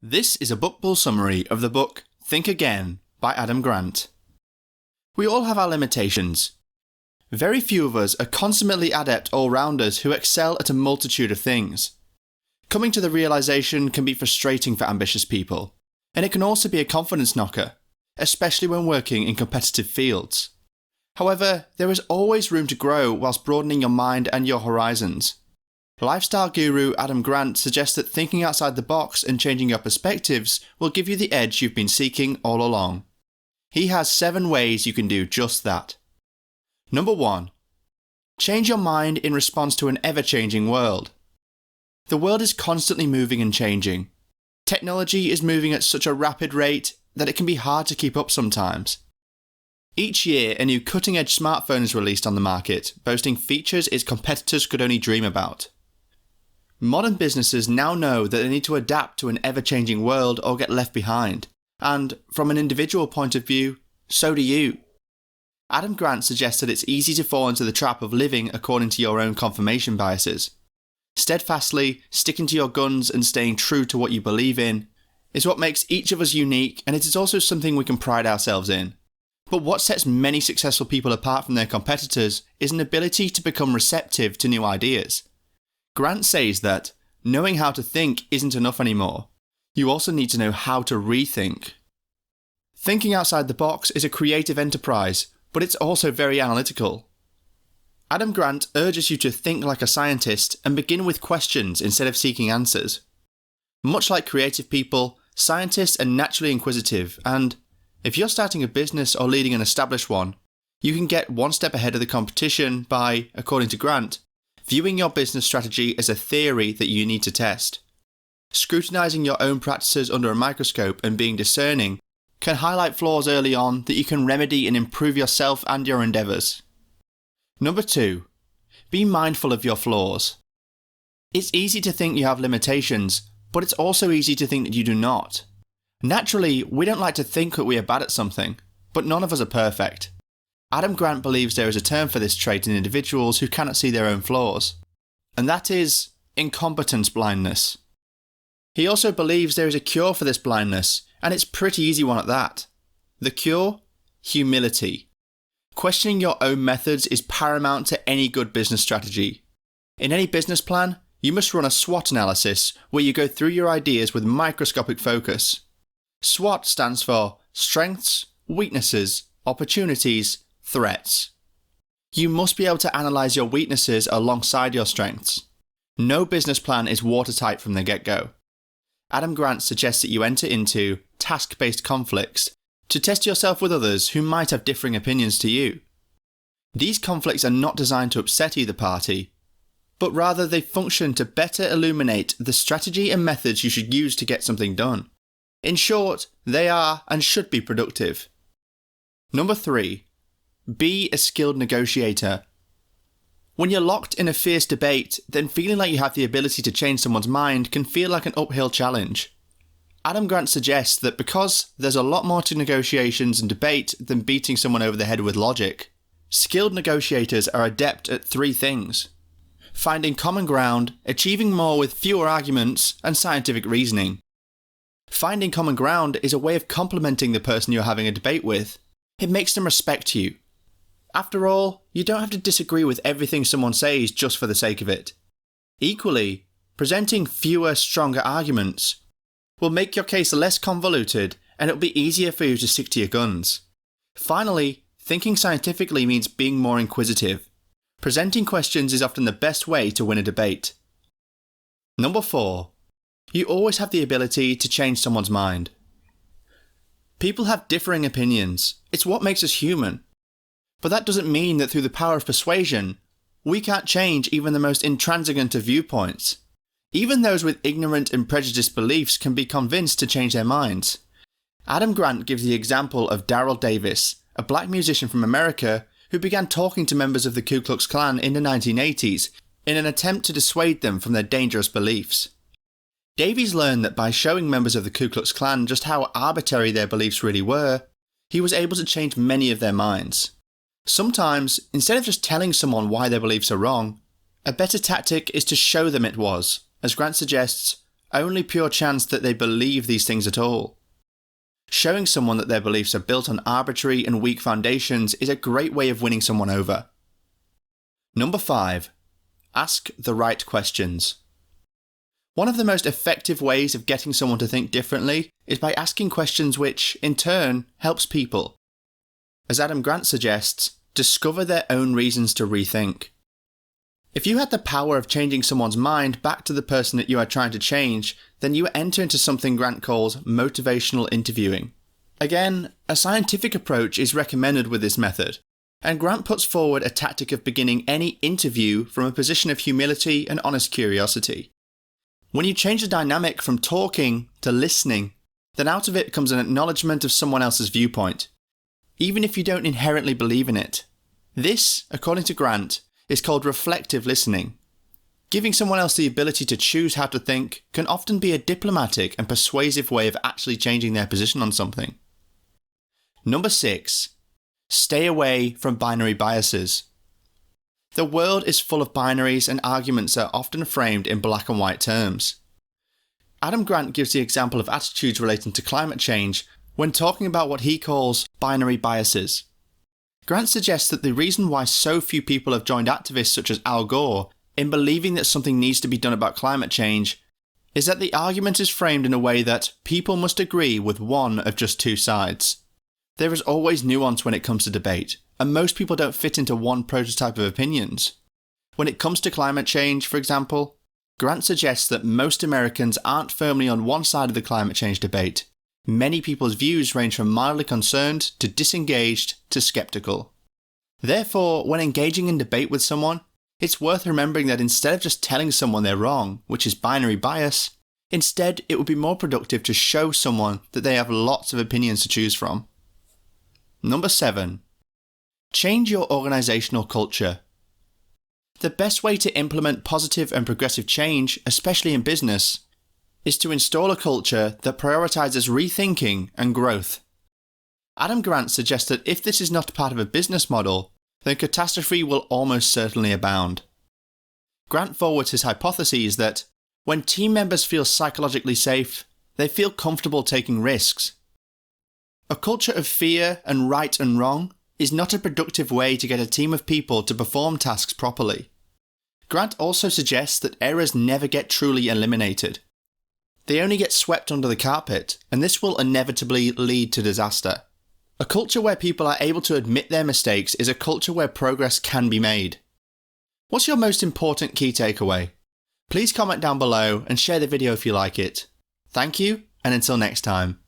This is a bookball summary of the book Think Again by Adam Grant. We all have our limitations. Very few of us are consummately adept all-rounders who excel at a multitude of things. Coming to the realisation can be frustrating for ambitious people, and it can also be a confidence knocker, especially when working in competitive fields. However, there is always room to grow whilst broadening your mind and your horizons. Lifestyle guru Adam Grant suggests that thinking outside the box and changing your perspectives will give you the edge you've been seeking all along. He has 7 ways you can do just that. Number 1. Change your mind in response to an ever-changing world. The world is constantly moving and changing. Technology is moving at such a rapid rate that it can be hard to keep up sometimes. Each year, a new cutting-edge smartphone is released on the market, boasting features its competitors could only dream about. Modern businesses now know that they need to adapt to an ever-changing world or get left behind. And, from an individual point of view, so do you. Adam Grant suggests that it's easy to fall into the trap of living according to your own confirmation biases. Steadfastly sticking to your guns and staying true to what you believe in is what makes each of us unique, and it is also something we can pride ourselves in. But what sets many successful people apart from their competitors is an ability to become receptive to new ideas. Grant says that knowing how to think isn't enough anymore. You also need to know how to rethink. Thinking outside the box is a creative enterprise, but it's also very analytical. Adam Grant urges you to think like a scientist and begin with questions instead of seeking answers. Much like creative people, scientists are naturally inquisitive, and if you're starting a business or leading an established one, you can get one step ahead of the competition by, according to Grant, viewing your business strategy as a theory that you need to test. Scrutinising your own practices under a microscope and being discerning can highlight flaws early on that you can remedy and improve yourself and your endeavours. Number 2. Be mindful of your flaws. It's easy to think you have limitations, but it's also easy to think that you do not. Naturally, we don't like to think that we are bad at something, but none of us are perfect. Adam Grant believes there is a term for this trait in individuals who cannot see their own flaws, and that is incompetence blindness. He also believes there is a cure for this blindness, and it's a pretty easy one at that. The cure? Humility. Questioning your own methods is paramount to any good business strategy. In any business plan, you must run a SWOT analysis where you go through your ideas with microscopic focus. SWOT stands for strengths, weaknesses, opportunities, threats. You must be able to analyse your weaknesses alongside your strengths. No business plan is watertight from the get-go. Adam Grant suggests that you enter into task-based conflicts to test yourself with others who might have differing opinions to you. These conflicts are not designed to upset either party, but rather they function to better illuminate the strategy and methods you should use to get something done. In short, they are and should be productive. Number 3. Be a skilled negotiator. When you're locked in a fierce debate, then feeling like you have the ability to change someone's mind can feel like an uphill challenge. Adam Grant suggests that because there's a lot more to negotiations and debate than beating someone over the head with logic, skilled negotiators are adept at 3 things: finding common ground, achieving more with fewer arguments, and scientific reasoning. Finding common ground is a way of complimenting the person you're having a debate with. It makes them respect you. After all, you don't have to disagree with everything someone says just for the sake of it. Equally, presenting fewer, stronger arguments will make your case less convoluted, and it'll be easier for you to stick to your guns. Finally, thinking scientifically means being more inquisitive. Presenting questions is often the best way to win a debate. Number 4. You always have the ability to change someone's mind. People have differing opinions. It's what makes us human. But that doesn't mean that through the power of persuasion, we can't change even the most intransigent of viewpoints. Even those with ignorant and prejudiced beliefs can be convinced to change their minds. Adam Grant gives the example of Daryl Davis, a black musician from America who began talking to members of the Ku Klux Klan in the 1980s in an attempt to dissuade them from their dangerous beliefs. Davies learned that by showing members of the Ku Klux Klan just how arbitrary their beliefs really were, he was able to change many of their minds. Sometimes, instead of just telling someone why their beliefs are wrong, a better tactic is to show them it was. As Grant suggests, only pure chance that they believe these things at all. Showing someone that their beliefs are built on arbitrary and weak foundations is a great way of winning someone over. Number 5. Ask the right questions. One of the most effective ways of getting someone to think differently is by asking questions which, in turn, helps people. As Adam Grant suggests, discover their own reasons to rethink. If you had the power of changing someone's mind back to the person that you are trying to change, then you enter into something Grant calls motivational interviewing. Again, a scientific approach is recommended with this method, and Grant puts forward a tactic of beginning any interview from a position of humility and honest curiosity. When you change the dynamic from talking to listening, then out of it comes an acknowledgement of someone else's viewpoint, even if you don't inherently believe in it. This, according to Grant, is called reflective listening. Giving someone else the ability to choose how to think can often be a diplomatic and persuasive way of actually changing their position on something. Number 6. Stay away from binary biases. The world is full of binaries and arguments are often framed in black and white terms. Adam Grant gives the example of attitudes relating to climate change when talking about what he calls binary biases. Grant suggests that the reason why so few people have joined activists such as Al Gore in believing that something needs to be done about climate change is that the argument is framed in a way that people must agree with one of just two sides. There is always nuance when it comes to debate, and most people don't fit into one prototype of opinions. When it comes to climate change, for example, Grant suggests that most Americans aren't firmly on one side of the climate change debate. Many people's views range from mildly concerned to disengaged to skeptical. Therefore, when engaging in debate with someone, it's worth remembering that instead of just telling someone they're wrong, which is binary bias, instead it would be more productive to show someone that they have lots of opinions to choose from. Number 7. Change your organizational culture. The best way to implement positive and progressive change, especially in business, is to install a culture that prioritizes rethinking and growth. Adam Grant suggests that if this is not part of a business model, then catastrophe will almost certainly abound. Grant forwards his hypothesis that when team members feel psychologically safe, they feel comfortable taking risks. A culture of fear and right and wrong is not a productive way to get a team of people to perform tasks properly. Grant also suggests that errors never get truly eliminated. They only get swept under the carpet, and this will inevitably lead to disaster. A culture where people are able to admit their mistakes is a culture where progress can be made. What's your most important key takeaway? Please comment down below and share the video if you like it. Thank you, and until next time.